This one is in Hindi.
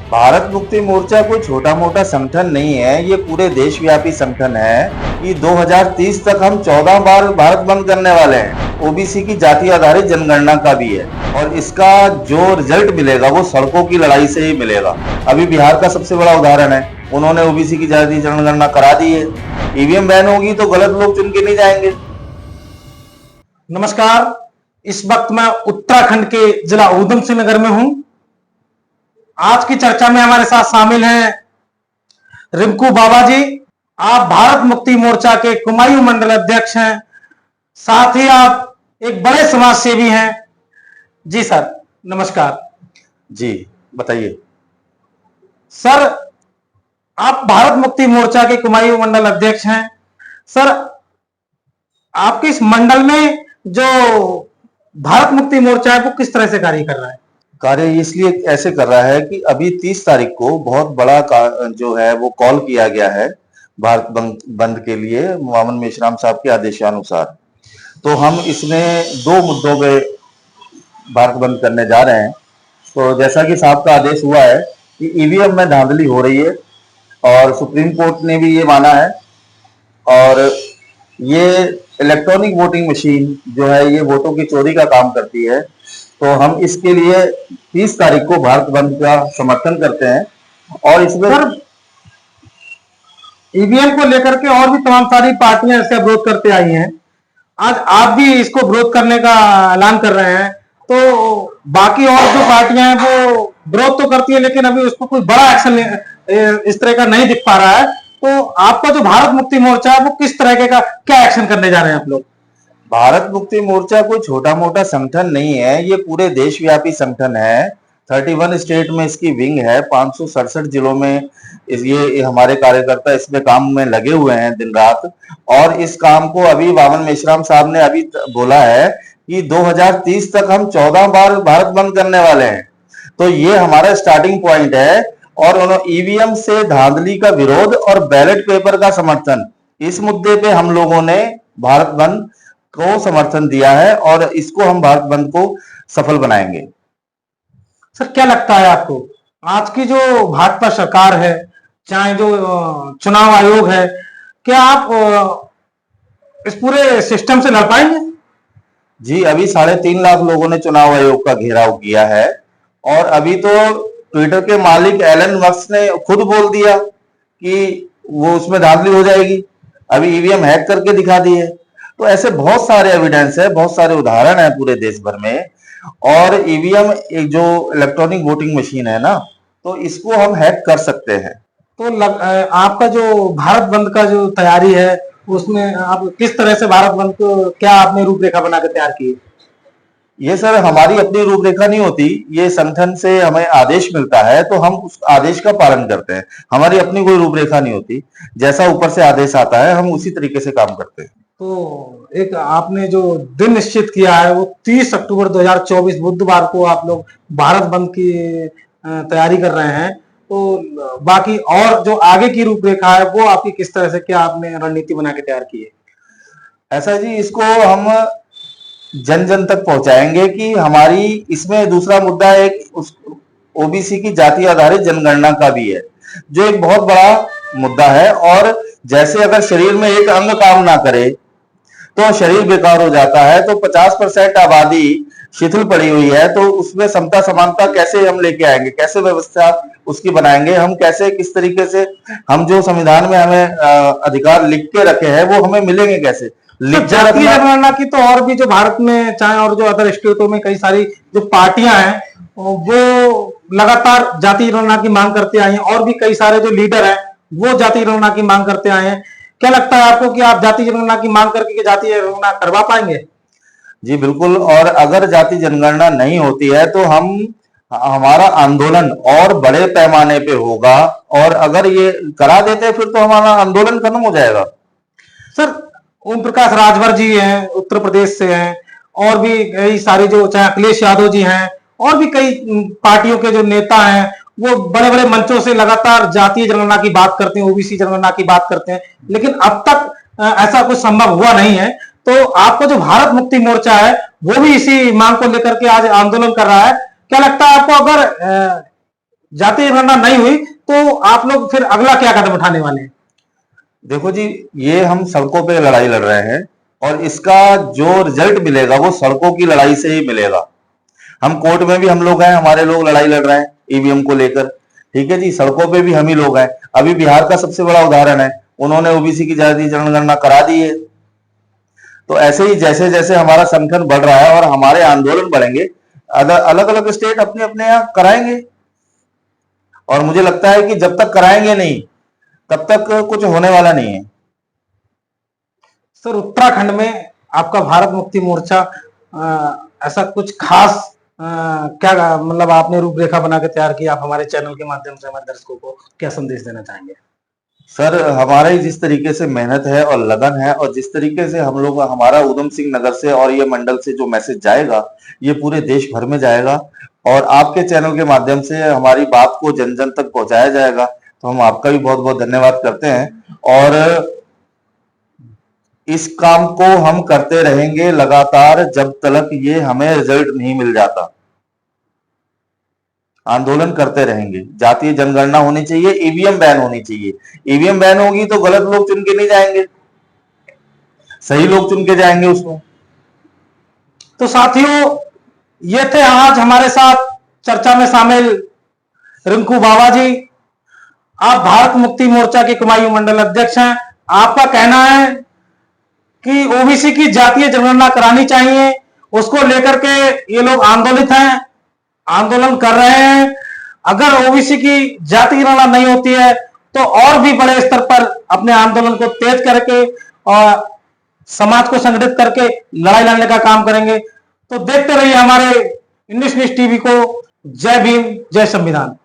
भारत मुक्ति मोर्चा कोई छोटा मोटा संगठन नहीं है, ये पूरे देशव्यापी संगठन है कि 2030 तक हम 14 बार भारत बंद करने वाले हैं। ओबीसी की जाति आधारित जनगणना का भी है और इसका जो रिजल्ट मिलेगा वो सड़कों की लड़ाई से ही मिलेगा। अभी बिहार का सबसे बड़ा उदाहरण है, उन्होंने ओबीसी की जाति जनगणना करा दी है। ईवीएम बैन होगी तो गलत लोग चुन के नहीं जाएंगे। नमस्कार, इस वक्त मैं उत्तराखंड के जिला ऊधम सिंह नगर में हूं। आज की चर्चा में हमारे साथ शामिल हैं रिंकू बाबा जी। आप भारत मुक्ति मोर्चा के कुमायूं मंडल अध्यक्ष हैं, साथ ही आप एक बड़े समाज सेवी हैं। जी सर, नमस्कार। जी बताइए। सर, आप भारत मुक्ति मोर्चा के कुमायूं मंडल अध्यक्ष हैं। सर, आपके इस मंडल में जो भारत मुक्ति मोर्चा है वो किस तरह से कार्य कर रहा है? कार्य इसलिए ऐसे कर रहा है कि अभी 30 तारीख को बहुत बड़ा जो है वो कॉल किया गया है भारत बंद के लिए मोहम्मद मेश्राम साहब के आदेशानुसार। तो हम इसमें 2 मुद्दों पे भारत बंद करने जा रहे हैं। तो जैसा कि साहब का आदेश हुआ है कि ईवीएम में धांधली हो रही है और सुप्रीम कोर्ट ने भी ये माना है, और ये इलेक्ट्रॉनिक वोटिंग मशीन जो है ये वोटों की चोरी का काम करती है। तो हम इसके लिए 30 तारीख को भारत बंद का समर्थन करते हैं। और इसमें ईवीएम को लेकर के और भी तमाम सारी पार्टियां इसका विरोध करते आई हैं। आज आप भी इसको विरोध करने का ऐलान कर रहे हैं, तो बाकी और जो पार्टियां हैं वो विरोध तो करती है लेकिन अभी उसको कोई बड़ा एक्शन इस तरह का नहीं दिख पा रहा है। तो आपका जो भारत मुक्ति मोर्चा है वो किस तरह का क्या एक्शन करने जा रहे हैं आप लोग? भारत मुक्ति मोर्चा कोई छोटा मोटा संगठन नहीं है, ये पूरे देशव्यापी संगठन है। 31 स्टेट में इसकी विंग है, 567 जिलों में ये हमारे कार्यकर्ता इसमें काम में लगे हुए हैं दिन रात। और इस काम को अभी वामन मेश्राम साहब ने अभी बोला है कि 2030 तक हम 14 बार भारत बंद करने वाले हैं। तो ये हमारा स्टार्टिंग पॉइंट है। और ईवीएम से धांधली का विरोध और बैलेट पेपर का समर्थन, इस मुद्दे पे हम लोगों ने भारत बंद को समर्थन दिया है और इसको हम भारत बंद को सफल बनाएंगे। सर, क्या लगता है आपको आज की जो भाजपा सरकार है, चाहे जो चुनाव आयोग है, क्या आप इस पूरे सिस्टम से लड़ पाएंगे? जी, अभी 3.5 लाख लोगों ने चुनाव आयोग का घेराव किया है और अभी तो ट्विटर के मालिक एलन मस्क ने खुद बोल दिया कि वो उसमें धांधली हो जाएगी। अभी ईवीएम हैक करके दिखा दिए। तो ऐसे बहुत सारे एविडेंस है, बहुत सारे उदाहरण है पूरे देश भर में। और ईवीएम एक जो इलेक्ट्रॉनिक वोटिंग मशीन है ना, तो इसको हम हैक कर सकते हैं। तो आपका जो भारत बंद का जो तैयारी है उसमें आप किस तरह से भारत बंद को क्या आपने रूपरेखा बना के तैयार की? ये सर हमारी अपनी रूपरेखा नहीं होती, ये संगठन से हमें आदेश मिलता है तो हम उस आदेश का पालन करते हैं। हमारी अपनी कोई रूपरेखा नहीं होती, जैसा ऊपर से आदेश आता है हम उसी तरीके से काम करते हैं। तो एक आपने जो दिन निश्चित किया है वो 30 अक्टूबर 2024 बुधवार को आप लोग भारत बंद की तैयारी कर रहे हैं। तो बाकी और जो आगे की रूपरेखा है वो आपकी किस तरह से, क्या आपने रणनीति बना के तैयार की है? ऐसा जी, इसको हम जन जन तक पहुंचाएंगे कि हमारी इसमें दूसरा मुद्दा एक ओबीसी की जाति आधारित जनगणना का भी है, जो एक बहुत बड़ा मुद्दा है। और जैसे अगर शरीर में एक अंग काम ना करे तो शरीर बेकार हो जाता है। तो 50% आबादी शिथिल पड़ी हुई है, तो उसमें समता समानता कैसे हम लेके आएंगे, कैसे व्यवस्था उसकी बनाएंगे हम, कैसे किस तरीके से हम जो संविधान में हमें अधिकार लिख के रखे हैं वो हमें मिलेंगे कैसे? जातीय जनगणना की तो और भी जो भारत में चाहे और जो अदर स्टेटों में कई सारी जो पार्टियां हैं वो लगातार जातीय जनगणना की मांग करते आए हैं और भी कई सारे जो लीडर हैं वो जातीय जनगणना की मांग करते आए हैं। क्या लगता है आपको कि आप जातीय जनगणना की मांग करके जातीय जनगणना करवा पाएंगे? जी बिल्कुल। और अगर जाति जनगणना नहीं होती है तो हमारा आंदोलन और बड़े पैमाने पे होगा, और अगर ये करा देते हैं फिर तो हमारा आंदोलन खत्म हो जाएगा। सर, ओम प्रकाश राजभर जी हैं, उत्तर प्रदेश से हैं, और भी कई सारे जो चाहे अखिलेश यादव जी हैं और भी कई पार्टियों के जो नेता हैं वो बड़े बड़े मंचों से लगातार जातीय जनगणना की बात करते हैं, ओबीसी जनगणना की बात करते हैं, लेकिन अब तक ऐसा कुछ संभव हुआ नहीं है। तो आपका जो भारत मुक्ति मोर्चा है वो भी इसी मांग को लेकर के आज आंदोलन कर रहा है। क्या लगता है आपको, अगर जातीय जनगणना नहीं हुई तो आप लोग फिर अगला क्या कदम उठाने वाले हैं? देखो जी, ये हम सड़कों पे लड़ाई लड़ रहे हैं और इसका जो रिजल्ट मिलेगा वो सड़कों की लड़ाई से ही मिलेगा। हम कोर्ट में भी हम लोग हैं, हमारे लोग लड़ाई लड़ रहे हैं ईवीएम को लेकर। ठीक है जी, सड़कों पे भी हम ही लोग हैं। अभी बिहार का सबसे बड़ा उदाहरण है, उन्होंने ओबीसी की जातीय जनगणना करा दी है। तो ऐसे ही जैसे जैसे हमारा संगठन बढ़ रहा है और हमारे आंदोलन बढ़ेंगे, अलग अलग स्टेट अपने अपने यहाँ कराएंगे। और मुझे लगता है कि जब तक कराएंगे नहीं तब तक कुछ होने वाला नहीं है। सर, उत्तराखंड में आपका भारत मुक्ति मोर्चा ऐसा कुछ खास क्या मतलब आपने रूपरेखा बना के तैयार की, आप हमारे चैनल के माध्यम से हमारे दर्शकों को क्या संदेश देना चाहेंगे? सर, हमारी जिस तरीके से मेहनत है और लगन है और जिस तरीके से हम लोग हमारा उधम सिंह नगर से और ये मंडल से जो मैसेज जाएगा ये पूरे देश भर में जाएगा और आपके चैनल के माध्यम से हमारी बात को जन जन तक पहुंचाया जाएगा। तो हम आपका भी बहुत बहुत धन्यवाद करते हैं और इस काम को हम करते रहेंगे लगातार जब तक ये हमें रिजल्ट नहीं मिल जाता। आंदोलन करते रहेंगे। जातीय जनगणना होनी चाहिए, ईवीएम बैन होनी चाहिए। ईवीएम बैन होगी तो गलत लोग चुन के नहीं जाएंगे, सही लोग चुन के जाएंगे उसमें। तो साथियों, ये थे आज हमारे साथ चर्चा में शामिल रिंकू बाबा जी। आप भारत मुक्ति मोर्चा के कुमायूं मंडल अध्यक्ष हैं। आपका कहना है कि ओबीसी की जातीय जनगणना करानी चाहिए, उसको लेकर के ये लोग आंदोलित हैं, आंदोलन कर रहे हैं। अगर ओबीसी की जातीय जनगणना नहीं होती है तो और भी बड़े स्तर पर अपने आंदोलन को तेज करके और समाज को संगठित करके लड़ाई लड़ने का काम करेंगे। तो देखते रहिए हमारे इंग्लिश न्यूज टीवी को। जय भीम, जय संविधान।